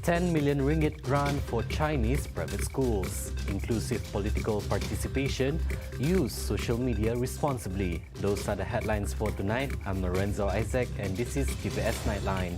10 million ringgit grant for Chinese private schools. Inclusive political participation. Use social media responsibly. Those are the headlines for tonight. I'm Lorenzo Isaac and this is Tvs Nightline.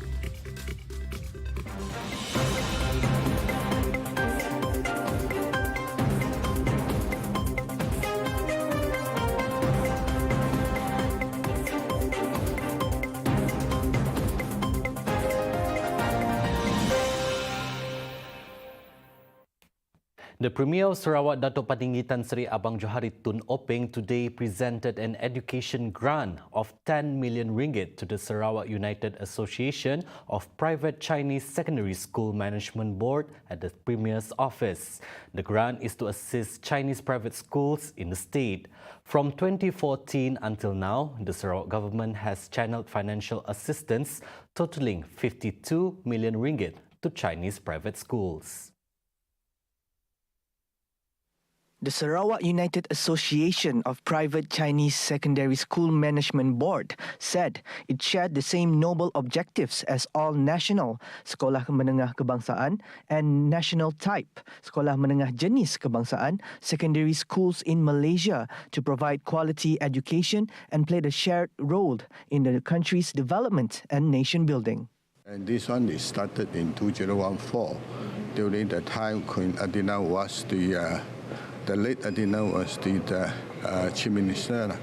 The Premier of Sarawak, Datuk Patinggi Tan Sri Abang Johari Tun Openg, today presented an education grant of 10 million ringgit to the Sarawak United Association of Private Chinese Secondary School Management Board at the Premier's office. The grant is to assist Chinese private schools in the state. From 2014 until now, the Sarawak government has channeled financial assistance totaling 52 million ringgit to Chinese private schools. The Sarawak United Association of Private Chinese Secondary School Management Board said it shared the same noble objectives as all national sekolah menengah kebangsaan and national type sekolah menengah jenis kebangsaan secondary schools in Malaysia to provide quality education and play the shared role in the country's development and nation building. And this one is started in 2014 during the time Queen Adina was the late Adina was the Chief Minister.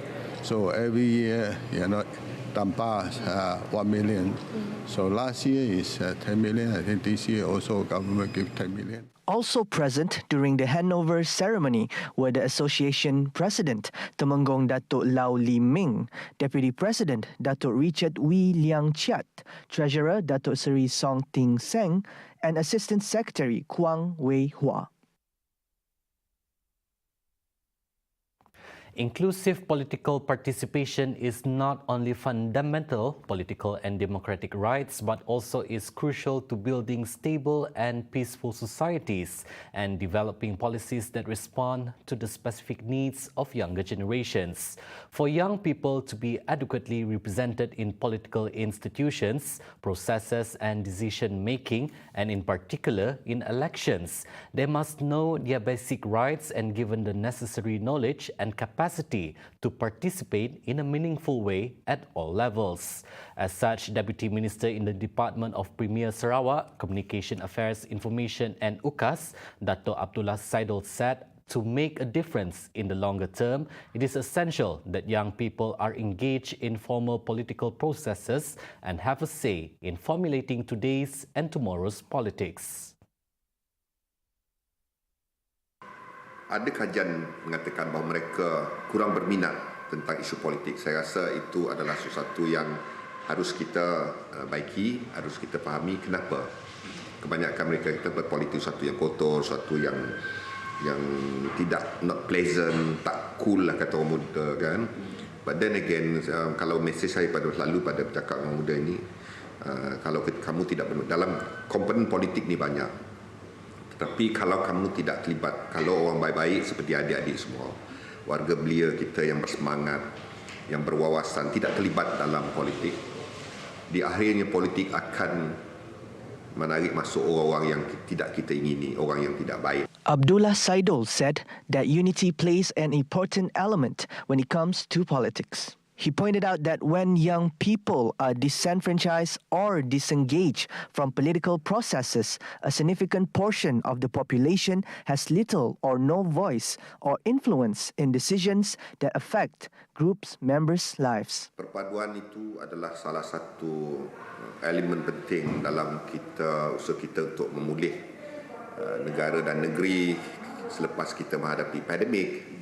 So every year, tambah 1 million. So last year is 10 million. I think this year also government give 10 million. Also present during the handover ceremony were the association president, Temenggong Datuk Lau Lim Ming, Deputy President Datuk Richard Wee Liang Chiat, Treasurer Datuk Seri Song Ting Seng, and Assistant Secretary Kwang Wei Hua. Inclusive political participation is not only fundamental political and democratic rights, but also is crucial to building stable and peaceful societies and developing policies that respond to the specific needs of younger generations. For young people to be adequately represented in political institutions, processes and decision-making, and in particular in elections, they must know their basic rights and given the necessary knowledge and capacity to participate in a meaningful way at all levels. As such, Deputy Minister in the Department of Premier Sarawak, Communication Affairs, Information and UKAS, Dato' Abdullah Saidul said, to make a difference in the longer term, it is essential that young people are engaged in formal political processes and have a say in formulating today's and tomorrow's politics. Ada kajian mengatakan bahawa mereka kurang berminat tentang isu politik. Saya rasa itu adalah sesuatu yang harus kita baiki, harus kita fahami kenapa. Kebanyakan mereka kita berpolitik sesuatu yang kotor, sesuatu yang tidak not pleasant, tak cool lah kata orang muda kan. But then again, kalau mesej saya selalu pada bercakap orang muda ini, kalau kamu tidak dalam komponen politik ni banyak. Tapi kalau kamu tidak terlibat, kalau orang baik-baik seperti adik-adik semua, warga belia kita yang bersemangat, yang berwawasan, tidak terlibat dalam politik, di akhirnya politik akan menarik masuk orang-orang yang tidak kita ingini, orang yang tidak baik. Abdullah Saidul said that unity plays an important element when it comes to politics. He pointed out that when young people are disenfranchised or disengaged from political processes, a significant portion of the population has little or no voice or influence in decisions that affect groups' members' lives. Perpaduan itu adalah salah satu elemen penting dalam usaha kita untuk memulih negara dan negeri selepas kita menghadapi pandemik.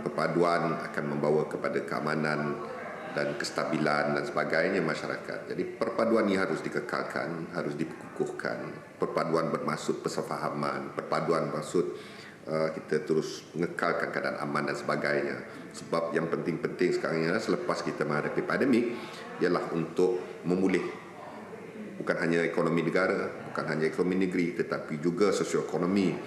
Perpaduan akan membawa kepada keamanan dan kestabilan dan sebagainya masyarakat. Jadi perpaduan ini harus dikekalkan, harus dikukuhkan. Perpaduan bermaksud persefahaman, perpaduan bermaksud kita terus mengekalkan keadaan aman dan sebagainya. Sebab yang penting-penting sekarang ini selepas kita menghadapi pandemik ialah untuk memulih bukan hanya ekonomi negara, bukan hanya ekonomi negeri, tetapi juga sosioekonomi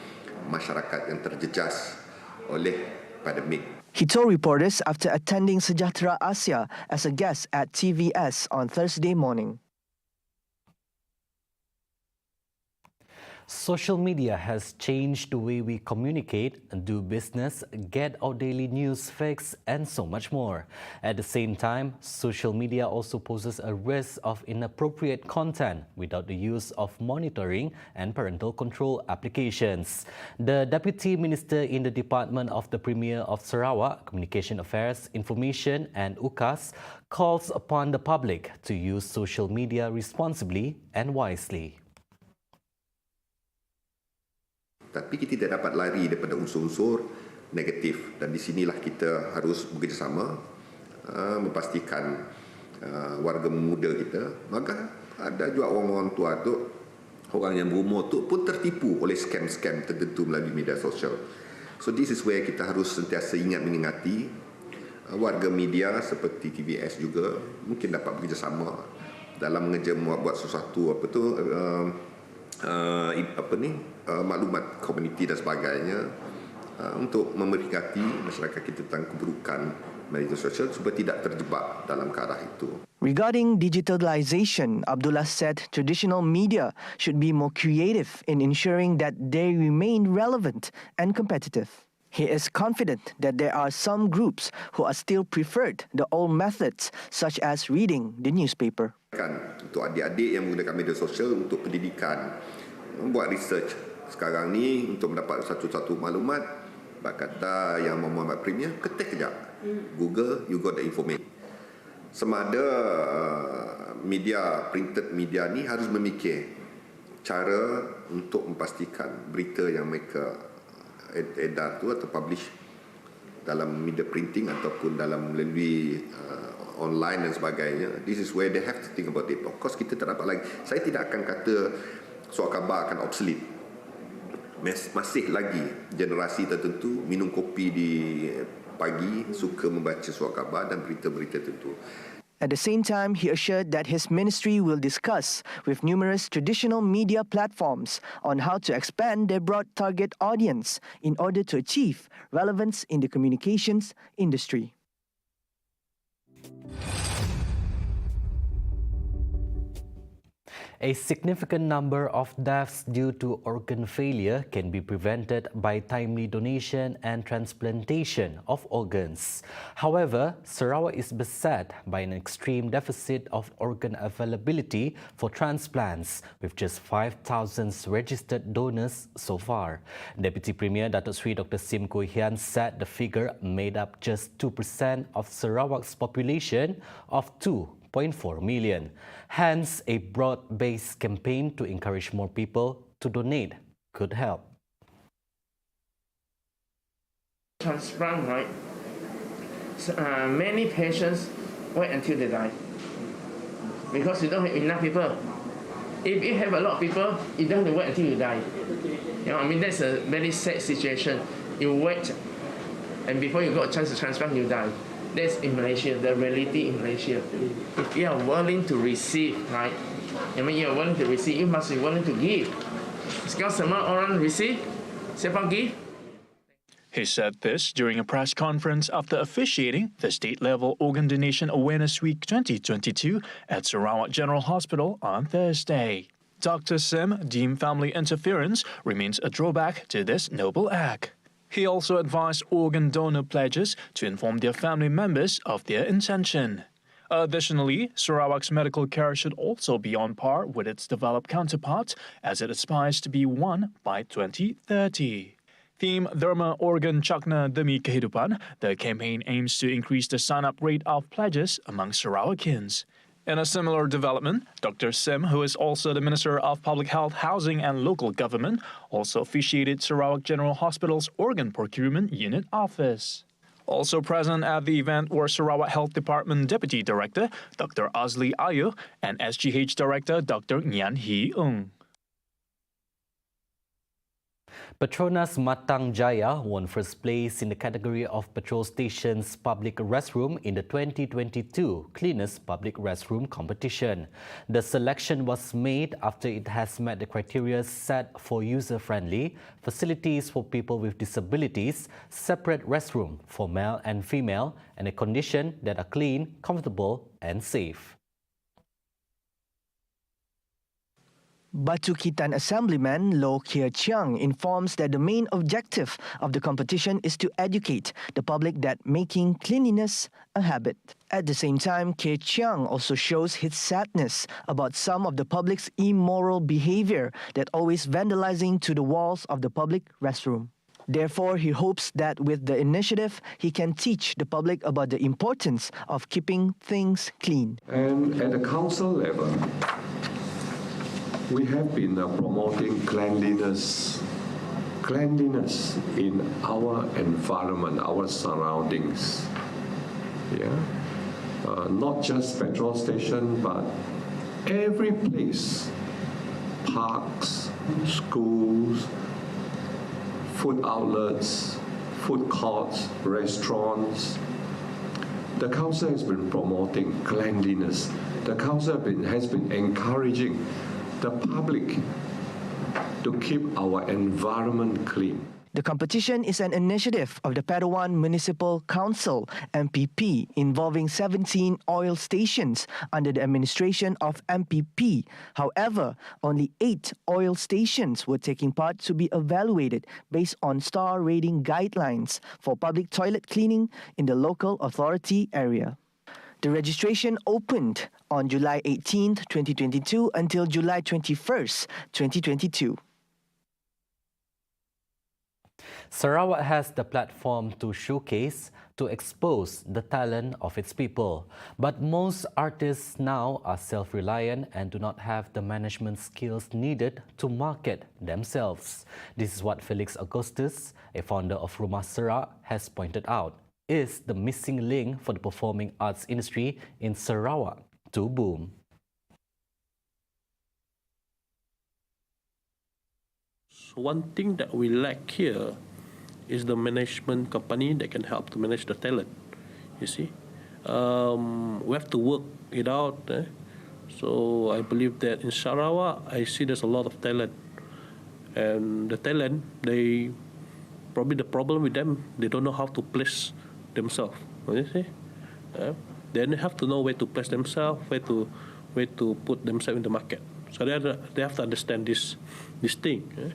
masyarakat yang terjejas oleh pandemik. He told reporters after attending Sejahtera Asia as a guest at TVS on Thursday morning. Social media has changed the way we communicate, do business, get our daily news fix, and so much more. At the same time, social media also poses a risk of inappropriate content without the use of monitoring and parental control applications. The Deputy Minister in the Department of the Premier of Sarawak, Communication Affairs, Information and UKAS, calls upon the public to use social media responsibly and wisely. Tapi kita tidak dapat lari daripada unsur-unsur negatif, dan di sinilah kita harus bekerjasama memastikan warga muda kita. Maka ada juga orang-orang tua tu, orang yang berumur tu pun tertipu oleh scam-scam tertentu melalui media sosial. So this is where kita harus sentiasa ingat mengingati warga media seperti TVS juga mungkin dapat bekerjasama dalam buat sesuatu maklumat komuniti dan sebagainya untuk memeringati masyarakat kita tentang keburukan media sosial supaya tidak terjebak dalam ke arah itu. Regarding digitalisation, Abdullah said traditional media should be more creative in ensuring that they remain relevant and competitive. He is confident that there are some groups who are still preferred the old methods, such as reading the newspaper. Untuk adik-adik yang menggunakan media sosial untuk pendidikan, membuat research sekarang ni untuk mendapat satu-satu maklumat, kata yang membuat premier, ketik kejap Google, you got the information. Semada media, printed media ni harus memikir cara untuk memastikan berita yang mereka edar tu atau publish dalam media printing ataupun dalam melalui online dan sebagainya. This is where they have to think about it. Of course kita tak dapat lagi, saya tidak akan kata surat khabar akan obsolete. Masih lagi generasi tertentu minum kopi di pagi, suka membaca surat khabar dan berita-berita tertentu. At the same time, he assured that his ministry will discuss with numerous traditional media platforms on how to expand their broad target audience in order to achieve relevance in the communications industry. A significant number of deaths due to organ failure can be prevented by timely donation and transplantation of organs. However, Sarawak is beset by an extreme deficit of organ availability for transplants, with just 5,000 registered donors so far. Deputy Premier Datuk Seri Dr. Sim Koi Hian said the figure made up just 2% of Sarawak's population of 2.4 million. Hence, a broad-based campaign to encourage more people to donate could help. Transplant, right? Many patients wait until they die because you don't have enough people. If you have a lot of people, you don't have to wait until you die. You know, I mean, that's a very sad situation. You wait, and before you got a chance to transplant, you die. That's in Malaysia, the reality in Malaysia. If you are willing to receive, right? I mean, you are willing to receive, you must be willing to give. Sekarang semua orang receive, siapa give? He said this during a press conference after officiating the state-level Organ Donation Awareness Week 2022 at Sarawak General Hospital on Thursday. Dr. Sim deemed family interference remains a drawback to this noble act. He also advised organ donor pledges to inform their family members of their intention. Additionally, Sarawak's medical care should also be on par with its developed counterparts as it aspires to be one by 2030. Theme Dharma Organ Chakna Demi Kehidupan, the campaign aims to increase the sign-up rate of pledges among Sarawakins. In a similar development, Dr. Sim, who is also the Minister of Public Health, Housing and Local Government, also officiated Sarawak General Hospital's Organ Procurement Unit Office. Also present at the event were Sarawak Health Department Deputy Director Dr. Azli Ayu and SGH Director Dr. Nyan Hee Ung. Petronas Matang Jaya won first place in the category of petrol stations public restroom in the 2022 Cleanest Public Restroom Competition. The selection was made after it has met the criteria set for user-friendly, facilities for people with disabilities, separate restroom for male and female, and a condition that are clean, comfortable and safe. Batu Kitan Assemblyman Loh Kier Chiang informs that the main objective of the competition is to educate the public that making cleanliness a habit. At the same time, Kier Chiang also shows his sadness about some of the public's immoral behavior that always vandalizing to the walls of the public restroom. Therefore, he hopes that with the initiative, he can teach the public about the importance of keeping things clean. And at the council level, we have been promoting cleanliness in our environment, our surroundings. Yeah, not just petrol station, but every place, parks, schools, food outlets, food courts, restaurants. The council has been promoting cleanliness. The council has been encouraging the public to keep our environment clean. The competition is an initiative of the Padawan Municipal Council, MPP, involving 17 oil stations under the administration of MPP. However, only 8 oil stations were taking part to be evaluated based on star rating guidelines for public toilet cleaning in the local authority area. The registration opened on July 18, 2022 until July 21, 2022. Sarawak has the platform to showcase, to expose the talent of its people. But most artists now are self-reliant and do not have the management skills needed to market themselves. This is what Felix Augustus, a founder of Roomasura, has pointed out, is the missing link for the performing arts industry in Sarawak to boom. One thing that we lack here is the management company that can help to manage the talent. You see, we have to work it out. So I believe that in Sarawak, I see there's a lot of talent, and the talent, they probably the problem with them, they don't know how to place themselves. You see, they have to know where to place themselves, where to put themselves in the market. So they have to understand this thing.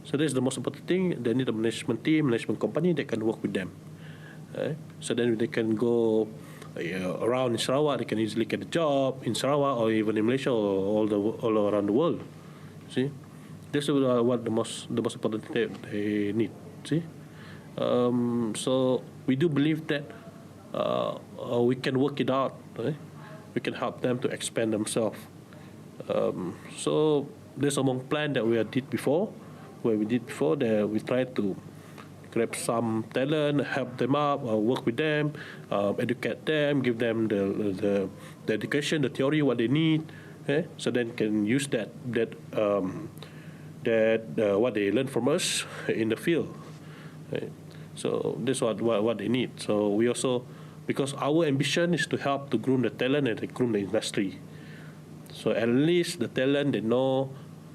So that's the most important thing. They need a management team, management company that can work with them. So then they can go around in Sarawak. They can easily get a job in Sarawak or even in Malaysia or all around the world. See, this is what the most important thing they need. See, so we do believe that we can work it out. We can help them to expand themselves. So there's a plan that we did before. Where we did before, that we tried to grab some talent, help them up, work with them, educate them, give them the education, the theory, what they need, so then can use that what they learn from us in the field. So this is what they need. So we also, because our ambition is to help to groom the talent and to groom the industry. So at least the talent, they know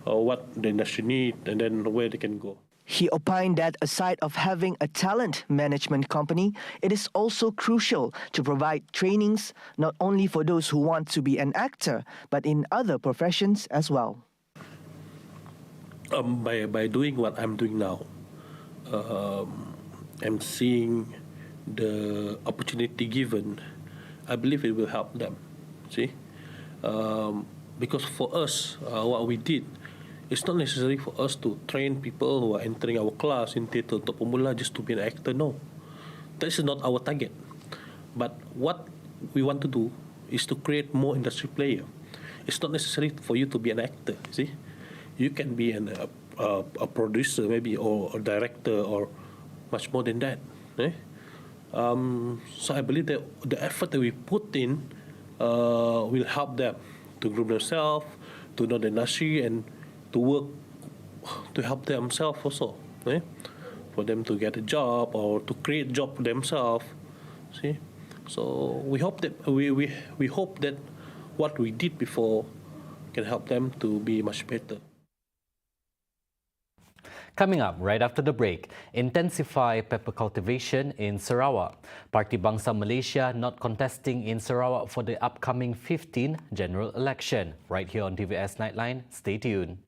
what the industry need and then where they can go. He opined that aside of having a talent management company, it is also crucial to provide trainings not only for those who want to be an actor, but in other professions as well. By doing what I'm doing now, I'm seeing the opportunity given. I believe it will help them. See, because for us, what we did, it's not necessary for us to train people who are entering our class in theatre untuk pemula just to be an actor. No, that is not our target. But what we want to do is to create more industry player. It's not necessary for you to be an actor. See, you can be a producer maybe, or a director, or much more than that. So I believe that the effort that we put in will help them to groom themselves, to know the industry, and to work to help themselves also, for them to get a job or to create job for themselves. See, so we hope that we hope that what we did before can help them to be much better. Coming up right after the break, intensify pepper cultivation in Sarawak. Parti Bangsa Malaysia not contesting in Sarawak for the upcoming 15th general election. Right here on Tvs Nightline, stay tuned.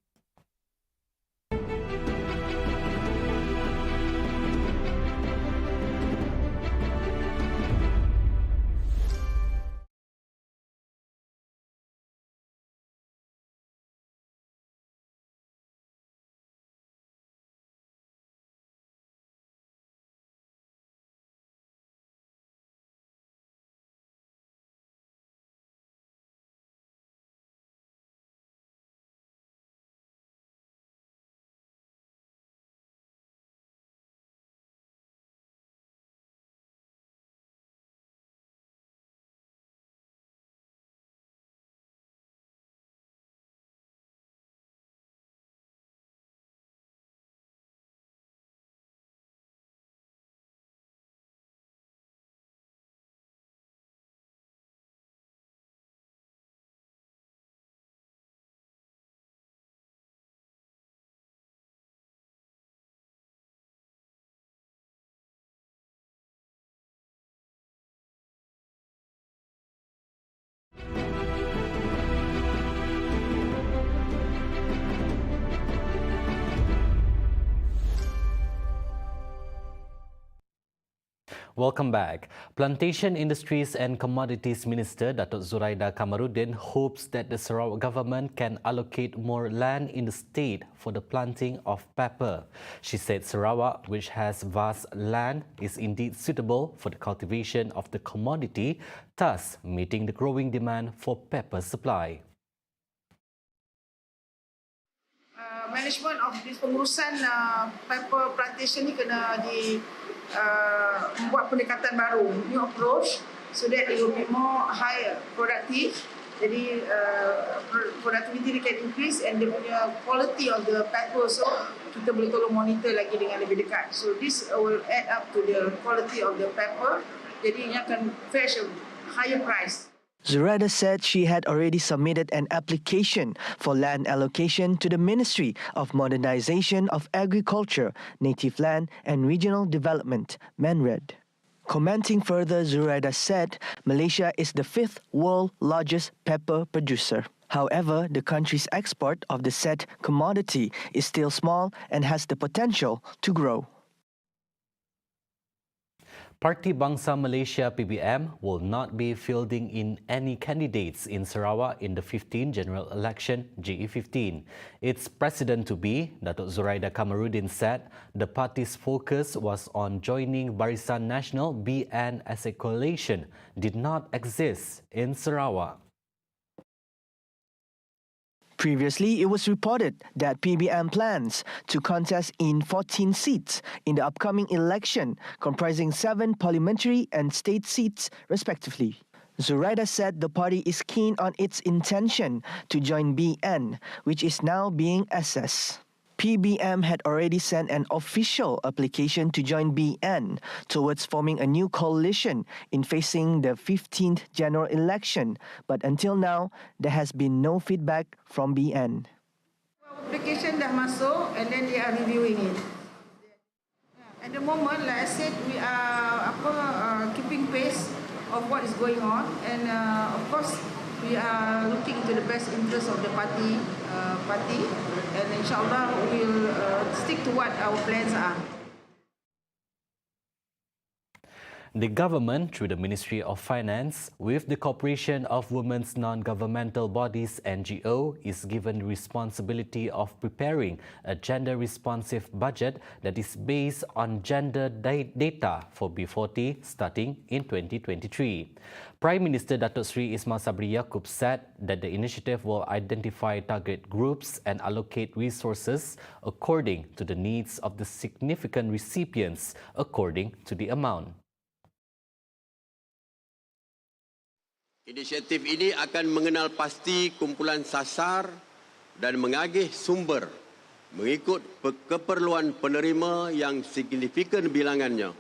Welcome back. Plantation Industries and Commodities Minister Datuk Zuraida Kamaruddin hopes that the Sarawak government can allocate more land in the state for the planting of pepper. She said Sarawak, which has vast land, is indeed suitable for the cultivation of the commodity, thus meeting the growing demand for pepper supply. Management of this pengurusan pepper plantation ni kena buat pendekatan baru, new approach, so that it will be more high productive. Jadi productivity can increase and the punya quality of the pepper so kita boleh tolong monitor lagi dengan lebih dekat. So this will add up to the quality of the pepper. Jadi ia akan fetch a higher price. Zuraida said she had already submitted an application for land allocation to the Ministry of Modernisation of Agriculture, Native Land and Regional Development, MANRED. Commenting further, Zuraida said Malaysia is the 5th world largest pepper producer. However, the country's export of the said commodity is still small and has the potential to grow. Parti Bangsa Malaysia PBM will not be fielding in any candidates in Sarawak in the 15th general election GE15. Its president-to-be, Datuk Zuraida Kamaruddin, said the party's focus was on joining Barisan Nasional BN as a coalition did not exist in Sarawak. Previously, it was reported that PBM plans to contest in 14 seats in the upcoming election, comprising 7 parliamentary and state seats, respectively. Zuraida said the party is keen on its intention to join BN, which is now being assessed. PBM had already sent an official application to join BN towards forming a new coalition in facing the 15th general election, but until now, there has been no feedback from BN. Application dah masuk and then they are reviewing it. At the moment, like I said, we are keeping pace of what is going on, and of course, we are looking into the best interest of the party, and inshallah we will stick to what our plans are. The government, through the Ministry of Finance, with the cooperation of women's non-governmental bodies NGO, is given the responsibility of preparing a gender-responsive budget that is based on gender data for B40 starting in 2023. Prime Minister Datuk Seri Ismail Sabri Yaakob said that the initiative will identify target groups and allocate resources according to the needs of the significant recipients according to the amount. Inisiatif ini akan mengenal pasti kumpulan sasar dan mengagih sumber mengikut keperluan penerima yang signifikan bilangannya,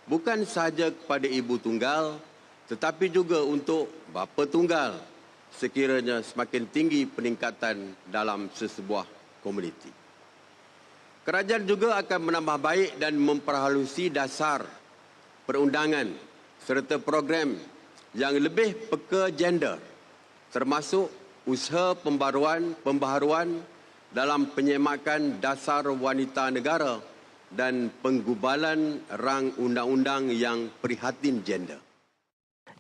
bukan sahaja kepada ibu tunggal tetapi juga untuk bapa tunggal sekiranya semakin tinggi peningkatan dalam sesebuah komuniti. Kerajaan juga akan menambah baik dan memperhalusi dasar perundangan serta program yang lebih peka gender, termasuk usaha pembaharuan dalam penyemakan dasar wanita negara dan penggubalan rang undang-undang yang prihatin gender.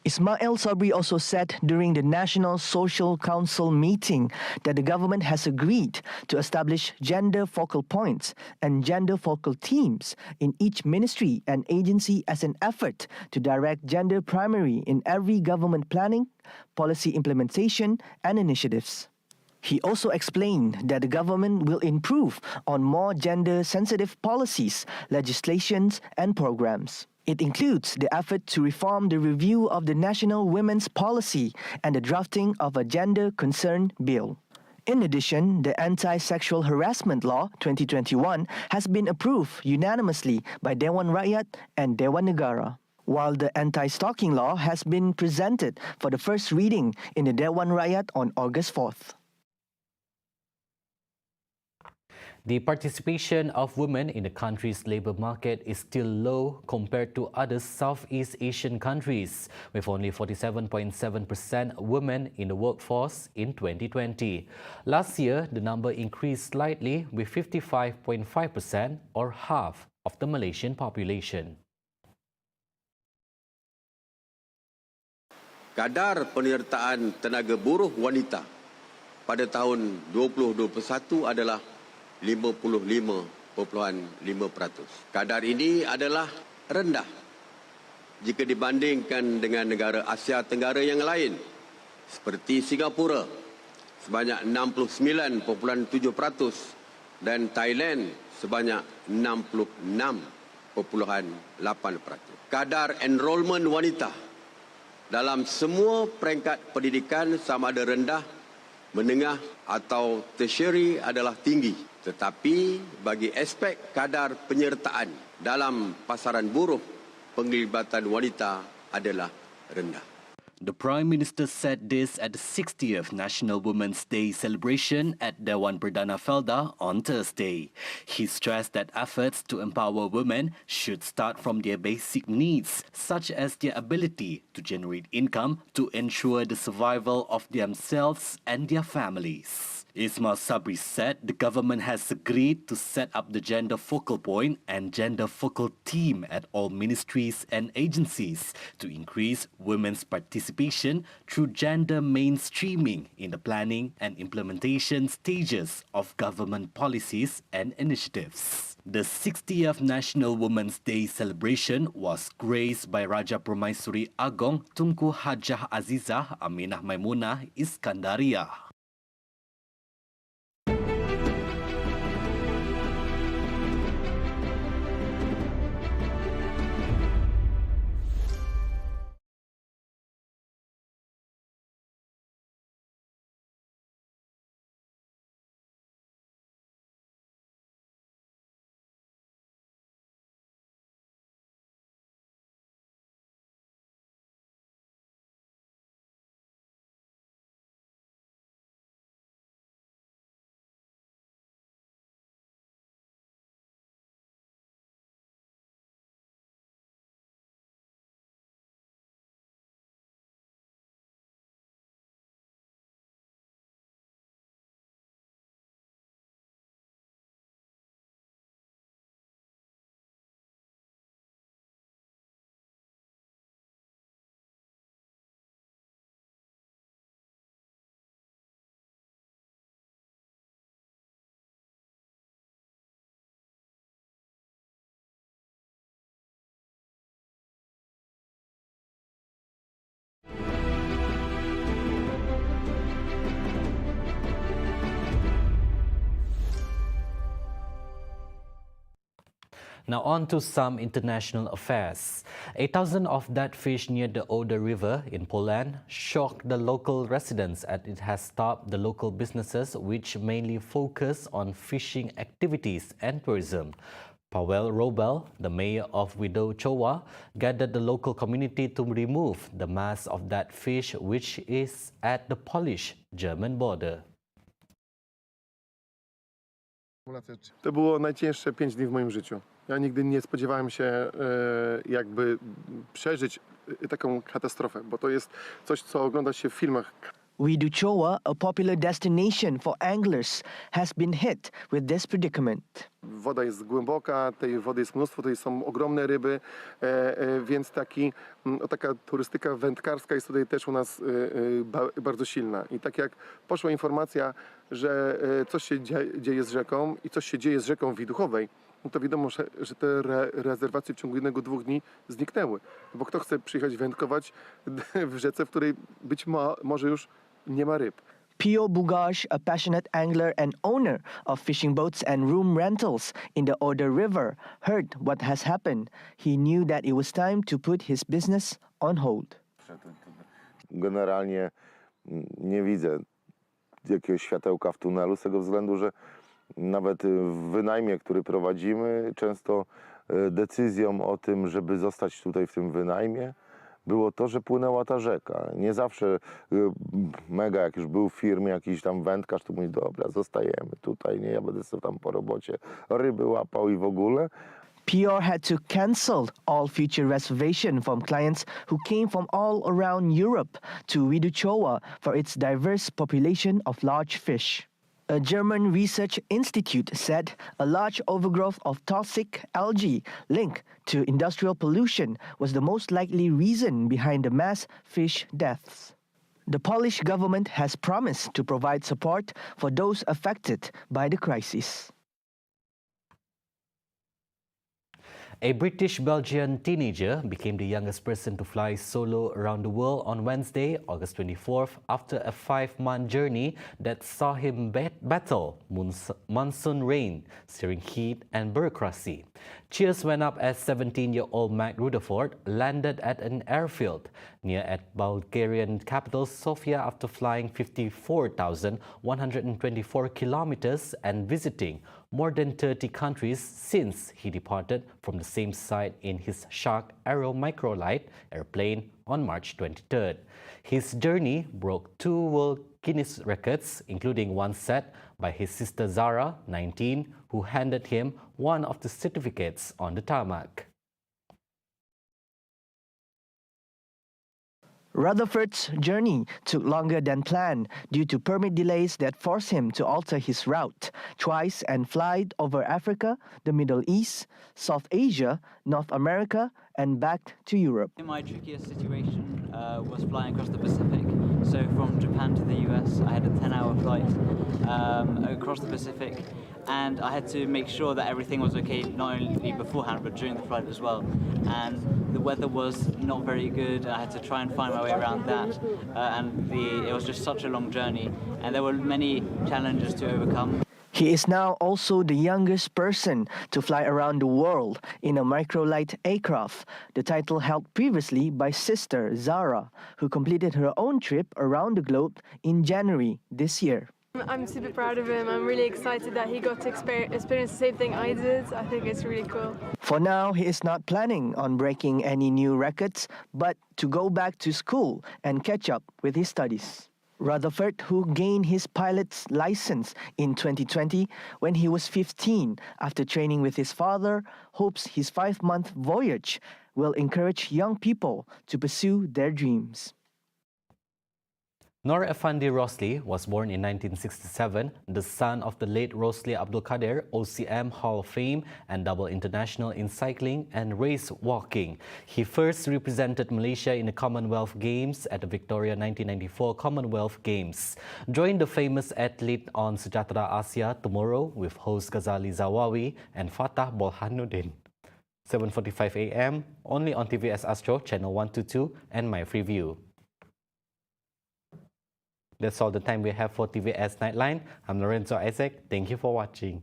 Ismail Sabri also said during the National Social Council meeting that the government has agreed to establish gender focal points and gender focal teams in each ministry and agency as an effort to direct gender primary in every government planning, policy implementation and initiatives. He also explained that the government will improve on more gender-sensitive policies, legislations and programs. It includes the effort to reform the review of the National Women's Policy and the drafting of a Gender Concern Bill. In addition, the Anti-Sexual Harassment Law 2021 has been approved unanimously by Dewan Rakyat and Dewan Negara, while the Anti-Stalking Law has been presented for the first reading in the Dewan Rakyat on August 4th. The participation of women in the country's labour market is still low compared to other Southeast Asian countries, with only 47.7% women in the workforce in 2020. Last year, the number increased slightly with 55.5%, or half of the Malaysian population. kadar penyertaan tenaga buruh wanita pada tahun 2021 adalah 55.5%. Kadar ini adalah rendah jika dibandingkan dengan negara Asia Tenggara yang lain seperti Singapura sebanyak 69.7% dan Thailand sebanyak 66.8%. Kadar enrolment wanita dalam semua peringkat pendidikan sama ada rendah, menengah atau tertiary adalah tinggi. Tetapi bagi aspek kadar penyertaan dalam pasaran buruh, penglibatan wanita adalah rendah. The Prime Minister said this at the 60th National Women's Day celebration at Dewan Perdana Felda on Thursday. He stressed that efforts to empower women should start from their basic needs, such as their ability to generate income to ensure the survival of themselves and their families. Ismail Sabri said the government has agreed to set up the gender focal point and gender focal team at all ministries and agencies to increase women's participation through gender mainstreaming in the planning and implementation stages of government policies and initiatives. The 60th National Women's Day celebration was graced by Raja Permaisuri Agong Tunku Hajah Azizah Aminah Maimunah Iskandaria. Now on to some international affairs. 8,000 of dead fish near the Oder River in Poland shocked the local residents as it has stopped the local businesses which mainly focus on fishing activities and tourism. Paweł Robel, the mayor of Widochowa, gathered the local community to remove the mass of that fish which is at the Polish-German border. To było najcięższe 5 dni w moim życiu. Ja nigdy nie spodziewałem się jakby przeżyć taką katastrofę, bo to jest coś, co ogląda się w filmach. Widochowa, a popular destination for anglers, has been hit with this predicament. Woda jest głęboka, tej wody jest mnóstwo, tutaj są ogromne ryby, więc taka turystyka wędkarska jest tutaj też u nas bardzo silna. I tak jak poszła informacja, że coś się dzieje z rzeką i coś się dzieje z rzeką Widuchowej, no to wiadomo, że te rezerwacje w ciągu 1-2 dni zniknęły. Bo kto chce przyjechać wędkować w rzece, w której być może już nie ma ryb. Pio Bugash, a passionate angler and owner of fishing boats and room rentals in the Oder River, heard what has happened. He knew that it was time to put his business on hold. Generalnie nie widzę jakiegoś światełka w tunelu z tego względu, że nawet w wynajmie, który prowadzimy, często decyzją o tym, żeby zostać tutaj w tym wynajmie, było to, że płynęła ta rzeka. Nie zawsze mega, jak już był w firmie jakiś tam wędkarz, to mówi, dobra, zostajemy tutaj, nie, ja będę sobie tam po robocie ryby łapał i w ogóle. PR had to cancel all future reservation from clients who came from all around Europe to Widochowa for its diverse population of large fish. A German research institute said a large overgrowth of toxic algae linked to industrial pollution was the most likely reason behind the mass fish deaths. The Polish government has promised to provide support for those affected by the crisis. A British-Belgian teenager became the youngest person to fly solo around the world on Wednesday, August 24th, after a 5-month journey that saw him battle monsoon rain, searing heat and bureaucracy. Cheers went up as 17-year-old Mac Rutherford landed at an airfield near at Bulgarian capital Sofia after flying 54,124 kilometers and visiting more than 30 countries since he departed from the same site in his Shark Aero Microlight airplane on March 23rd. His journey broke 2 World Guinness records, including one set by his sister Zara, 19, who handed him one of the certificates on the tarmac. Rutherford's journey took longer than planned due to permit delays that forced him to alter his route twice and fly over Africa, the Middle East, South Asia, North America, and back to Europe. My trickiest situation was flying across the Pacific. So from Japan to the US, I had a 10-hour flight across the Pacific, and I had to make sure that everything was okay, not only beforehand, but during the flight as well. And the weather was not very good. I had to try and find my way around that, it was just such a long journey, and there were many challenges to overcome. He is now also the youngest person to fly around the world in a microlight aircraft, the title held previously by sister Zara, who completed her own trip around the globe in January this year. I'm super proud of him. I'm really excited that he got to experience the same thing I did. I think it's really cool. For now, he is not planning on breaking any new records, but to go back to school and catch up with his studies. Rutherford, who gained his pilot's license in 2020 when he was 15 after training with his father, hopes his 5-month voyage will encourage young people to pursue their dreams. Noor Effendi Rosli was born in 1967, the son of the late Rosli Abdul Kader, OCM Hall of Fame and double international in cycling and race walking. He first represented Malaysia in the Commonwealth Games at the Victoria 1994 Commonwealth Games. Join the famous athlete on Sejahtera Asia tomorrow with host Ghazali Zawawi and Fatah Bolhanuddin. 7:45 a.m. only on TVS Astro, channel 122 and My Freeview. That's all the time we have for TVS Nightline. I'm Lorenzo Isaac. Thank you for watching.